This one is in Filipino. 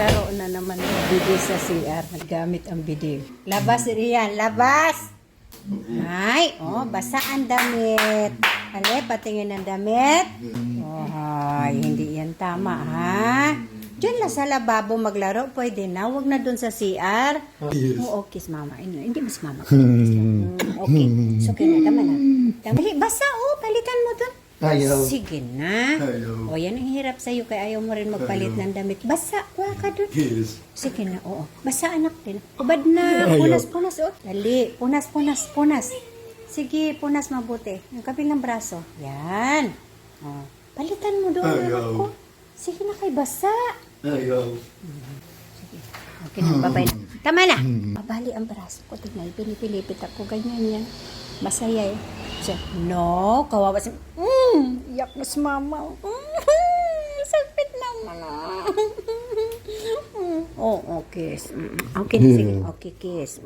Naglaro na naman ng bidi sa CR. Naggamit ang bidi. Labas, Rian. Labas! Ay, oh, basa ang damit. Ale, patingin ang damit. Oh, ay, hindi yan tama, ha? Diyan lang sa lababo maglaro. Pwede na. Huwag na dun sa CR. Yes. Oh, okay, mama. Hindi mas mama. Okay. So, okay na. Tama na. Dali, basa, oh. Palitan mo dun. Ayaw. Sige na. Ayaw. O, yan ang hirap sa'yo kaya ayaw mo rin magpalit ng damit. Basa, kuha ka dun. Yes. Sige na, oo. Basa anak din. Ubad na. Punas, punas, oh. Dali. Punas, punas, punas. Sige, punas mabuti. Yung kabilang braso. Yan. Oh. Palitan mo doon, Ayaw. anak ko. Sige na kay basa. Ayaw. Okay na, babay na. Tama na. Mabali ang braso ko. Tingnan, pinipilipit ako. Ganyan yan. Masaya eh. Siya, no, kawawa siya. Iyak na si mama. Sakit naman ah. Oh, kiss. Okay, sige. Okay, kiss.